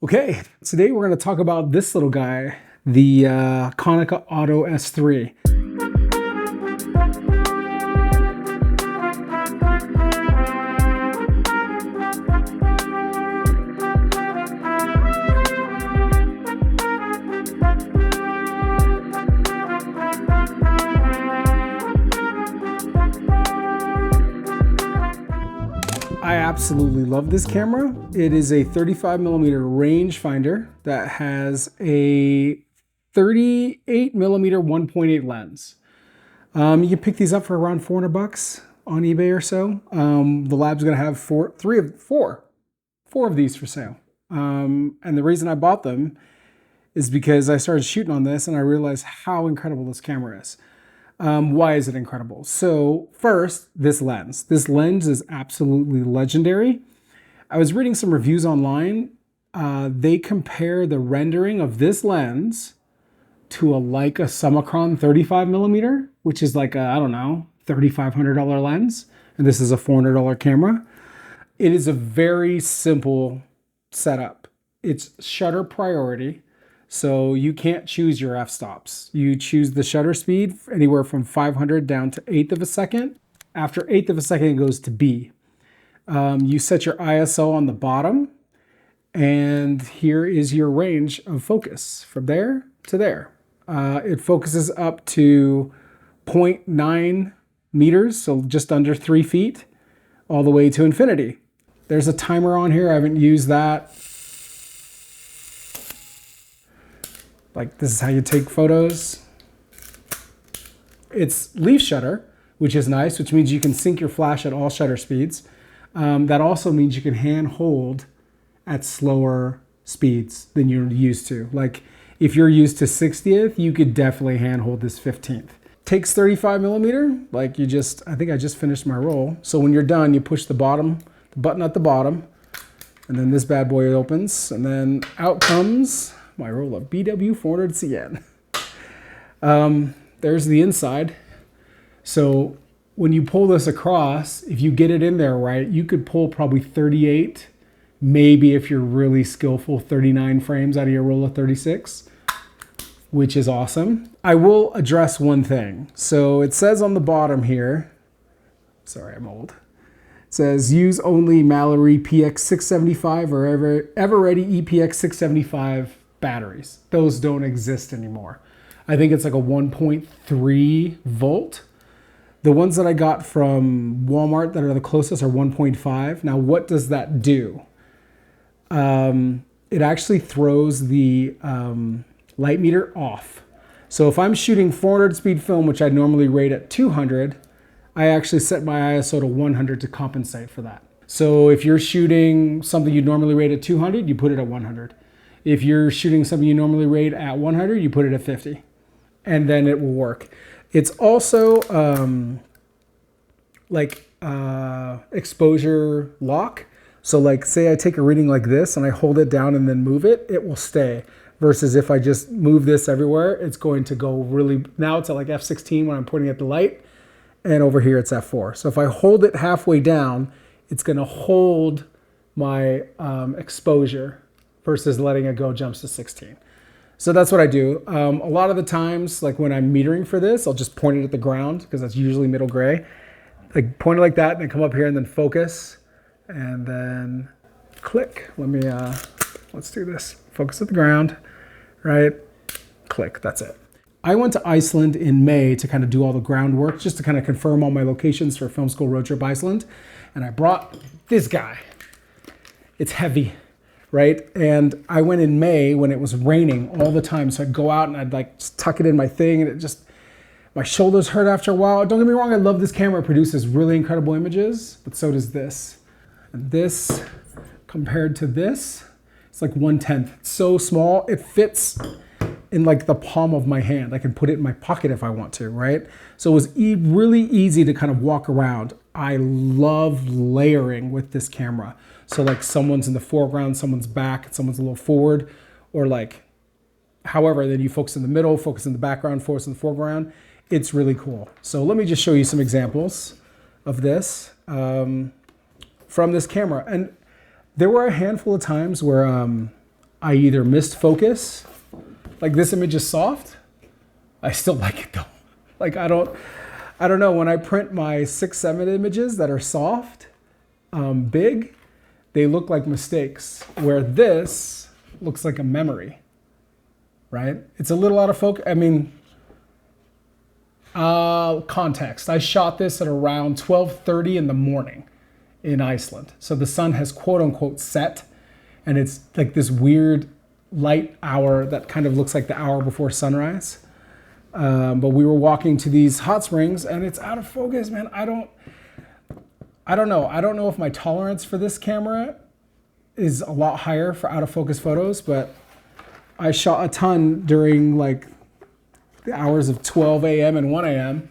Okay, today we're going to talk about this little guy, the Konica Auto S3. I absolutely love this camera. It is a 35mm rangefinder that has a 38mm 1.8 lens. You can pick these up for around 400 bucks on eBay or so. The lab's gonna have four of these for sale. And the reason I bought them is because I started shooting on this and I realized how incredible this camera is. Why is it incredible? So first, this lens. This lens is absolutely legendary. I was reading some reviews online. They compare the rendering of this lens to a Leica Summicron 35mm, which is like a, I don't know, $3,500 lens. And this is a $400 camera. It is a very simple setup. It's shutter priority. So you can't choose your f-stops. You choose the shutter speed anywhere from 500 down to 1/8 of a second. After 1/8 of a second, it goes to B. You set your ISO on the bottom, and here is your range of focus from there to there. It focuses up to 0.9 meters, so just under 3 feet, all the way to infinity. There's a timer on here. I haven't used that. Like, this is how you take photos. It's leaf shutter, which is nice, which means you can sync your flash at all shutter speeds. That also means you can hand hold at slower speeds than you're used to. Like, if you're used to 60th, you could definitely hand hold this 15th. Takes 35mm, like I think I just finished my roll. So when you're done, you push the button at the bottom, and then this bad boy opens, and then out comes my roll of BW 400 CN. There's the inside. So when you pull this across, if you get it in there right, you could pull probably 38, maybe if you're really skillful, 39 frames out of your roll of 36, which is awesome. I will address one thing. So it says on the bottom here, sorry, I'm old. It says use only Mallory PX675 or Everready EPX675 batteries. Those don't exist anymore. I think it's like a 1.3 volt. The ones that I got from Walmart that are the closest are 1.5. Now, what does that do? It actually throws the light meter off. So if I'm shooting 400 speed film, which I normally rate at 200, I actually set my ISO to 100 to compensate for that. So if you're shooting something you normally rate at 200, you put it at 100. If you're shooting something you normally rate at 100, you put it at 50, and then it will work. It's also exposure lock. So like, say I take a reading like this and I hold it down and then move it, it will stay. Versus if I just move this everywhere, it's going to go really, now it's at like F16 when I'm pointing at the light, and over here it's F4. So if I hold it halfway down, it's gonna hold my exposure versus letting it go jumps to 16. So that's what I do. A lot of the times, like when I'm metering for this, I'll just point it at the ground because that's usually middle gray. Like point it like that and then come up here and then focus and then click. Let's do this. Focus at the ground, right? Click, that's it. I went to Iceland in May to kind of do all the groundwork, just to kind of confirm all my locations for Film School Road Trip Iceland. And I brought this guy. It's heavy. Right? And I went in May when it was raining all the time. So I'd go out and I'd like just tuck it in my thing, and it just, my shoulders hurt after a while. Don't get me wrong, I love this camera. It produces really incredible images, but so does this. And this, compared to this, it's like 1/10. It's so small, it fits in like the palm of my hand. I can put it in my pocket if I want to, right? So it was really easy to kind of walk around. I love layering with this camera. So like someone's in the foreground, someone's back, someone's a little forward, or like, however, then you focus in the middle, focus in the background, focus in the foreground. It's really cool. So let me just show you some examples of this from this camera. And there were a handful of times where I either missed focus, like this image is soft. I still like it though. Like I don't know, when I print my 6-7 images that are soft, big, they look like mistakes, where this looks like a memory, right? It's a little out of focus. I mean, context. I shot this at around 12:30 in the morning in Iceland. So the sun has quote unquote set, and it's like this weird light hour that kind of looks like the hour before sunrise. But we were walking to these hot springs and it's out of focus, man. I don't know. I don't know if my tolerance for this camera is a lot higher for out of focus photos, but I shot a ton during like the hours of 12 a.m. and 1 a.m.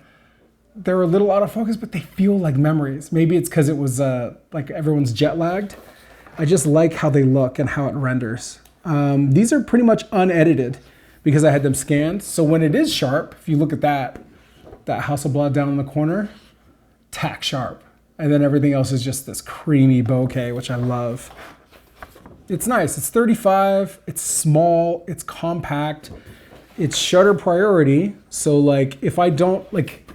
They're a little out of focus, but they feel like memories. Maybe it's because it was like everyone's jet lagged. I just like how they look and how it renders. These are pretty much unedited because I had them scanned. So when it is sharp, if you look at that Hasselblad down in the corner, tack sharp. And then everything else is just this creamy bokeh, which I love. It's nice. It's 35. It's small. It's compact. It's shutter priority. So like if I don't, like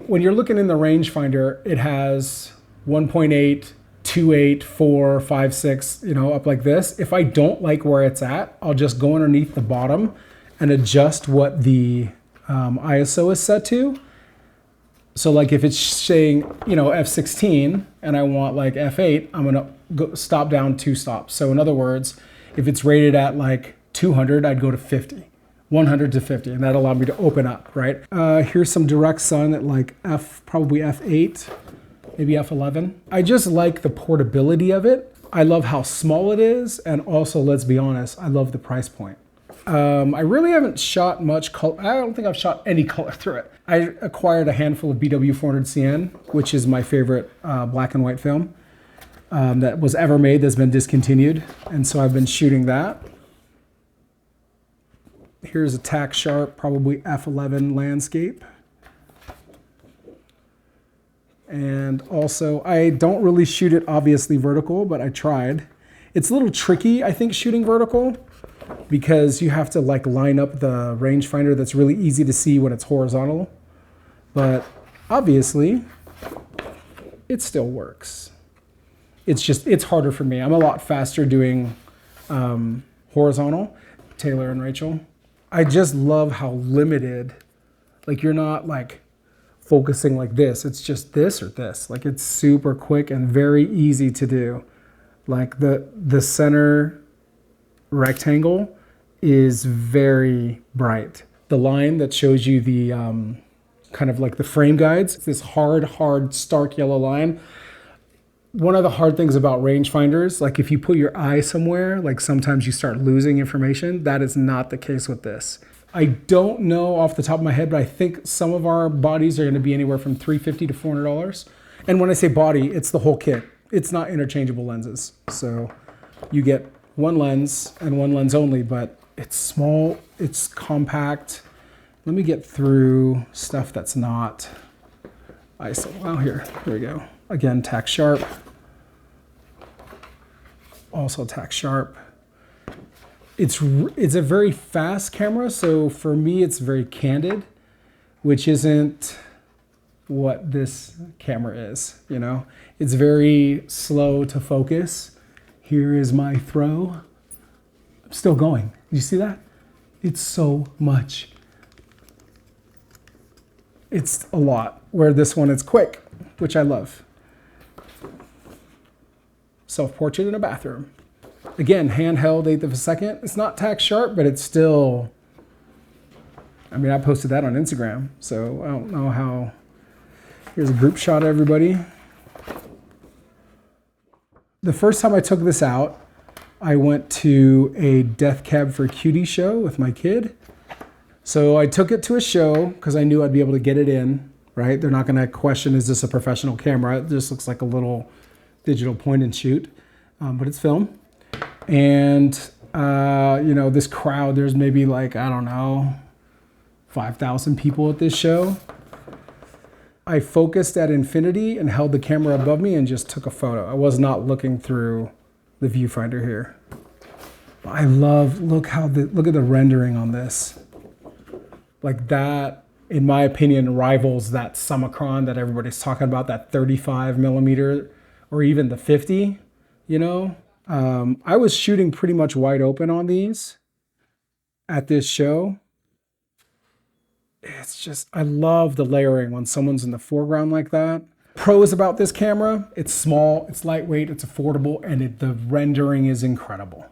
when you're looking in the rangefinder, it has 1.8, 2.8, 4, 5, 6, you know, up like this. If I don't like where it's at, I'll just go underneath the bottom and adjust what the ISO is set to. So like if it's saying, you know, F16 and I want like F8, I'm gonna go stop down 2 stops. So in other words, if it's rated at like 200, I'd go to 50, 100 to 50, and that allowed me to open up, right? Here's some direct sun at like probably F8, maybe F11. I just like the portability of it. I love how small it is, and also, let's be honest, I love the price point. I really haven't shot much color. I don't think I've shot any color through it. I acquired a handful of BW400CN, which is my favorite black and white film that was ever made that's been discontinued. And so I've been shooting that. Here's a tack sharp, probably F11 landscape. And also, I don't really shoot it obviously vertical, but I tried. It's a little tricky, I think, shooting vertical, because you have to like line up the rangefinder. That's really easy to see when it's horizontal, but obviously it still works. It's just, it's harder for me. I'm a lot faster doing horizontal. Taylor and Rachel. I just love how limited, like you're not like focusing like this. It's just this or this. Like it's super quick and very easy to do. Like the center rectangle is very bright. The line that shows you the kind of like the frame guides, it's this hard, stark yellow line. One of the hard things about rangefinders, like if you put your eye somewhere, like sometimes you start losing information. That is not the case with this. I don't know off the top of my head, but I think some of our bodies are going to be anywhere from $350 to $400. And when I say body, it's the whole kit. It's not interchangeable lenses. So you get one lens and one lens only, but it's small, it's compact. Let me get through stuff that's not ISO. Well, here we go. Again, tack sharp. Also tack sharp. It's a very fast camera, so for me it's very candid, which isn't what this camera is, you know? It's very slow to focus. Here is my throw. I'm still going. You see that? It's so much. It's a lot, where this one is quick, which I love. Self-portrait in a bathroom. Again, handheld, 1/8 of a second. It's not tack sharp, but it's still, I mean, I posted that on Instagram, so I don't know how. Here's a group shot of everybody. The first time I took this out, I went to a Death Cab for Cutie show with my kid. So I took it to a show because I knew I'd be able to get it in, right? They're not gonna question, is this a professional camera? It just looks like a little digital point and shoot, but it's film. And, you know, this crowd, there's maybe like, I don't know, 5,000 people at this show. I focused at infinity and held the camera above me and just took a photo. I was not looking through the viewfinder here. I love, look at the rendering on this. Like that, in my opinion, rivals that Summicron that everybody's talking about, that 35 millimeter or even the 50, you know? I was shooting pretty much wide open on these at this show. It's just, I love the layering when someone's in the foreground like that. Pros about this camera, it's small, it's lightweight, it's affordable, and the rendering is incredible.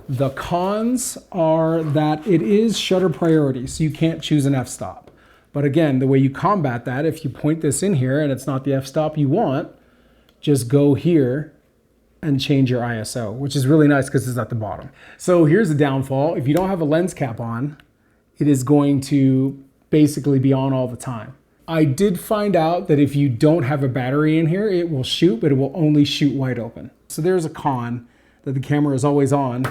The cons are that it is shutter priority, so you can't choose an f-stop. But again, the way you combat that, if you point this in here and it's not the f-stop you want, just go here and change your ISO, which is really nice because it's at the bottom. So here's the downfall. If you don't have a lens cap on, it is going to basically be on all the time. I did find out that if you don't have a battery in here, it will shoot, but it will only shoot wide open. So there's a con, that the camera is always on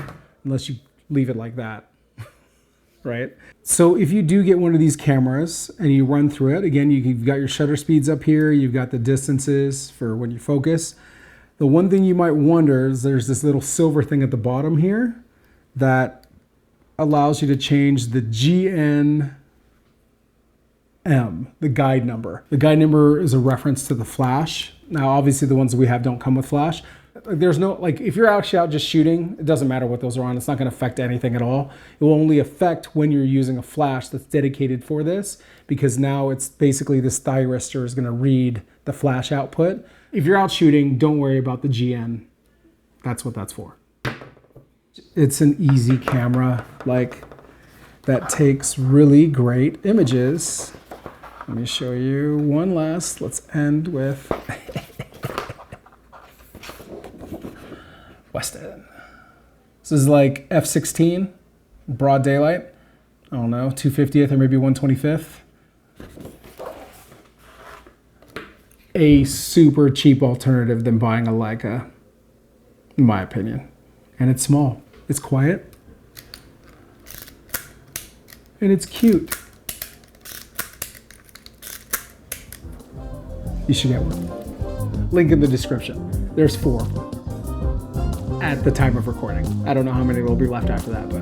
unless you leave it like that, right? So if you do get one of these cameras and you run through it, again, you've got your shutter speeds up here, you've got the distances for when you focus. The one thing you might wonder is there's this little silver thing at the bottom here that allows you to change the GNM, the guide number. The guide number is a reference to the flash. Now, obviously the ones that we have don't come with flash. There's no, like, if you're actually out just shooting, it doesn't matter what those are on. It's not going to affect anything at all. It will only affect when you're using a flash that's dedicated for this, because now it's basically this thyristor is going to read the flash output. If you're out shooting, don't worry about the GN. That's what that's for. It's an easy camera, like, that takes really great images. Let me show you one last. Let's end with Weston. This is like f/16, broad daylight. I don't know, 250th or maybe 125th. A super cheap alternative than buying a Leica, in my opinion. And it's small, it's quiet, and it's cute. You should get one. Link in the description. There's 4 at the time of recording. I don't know how many will be left after that, but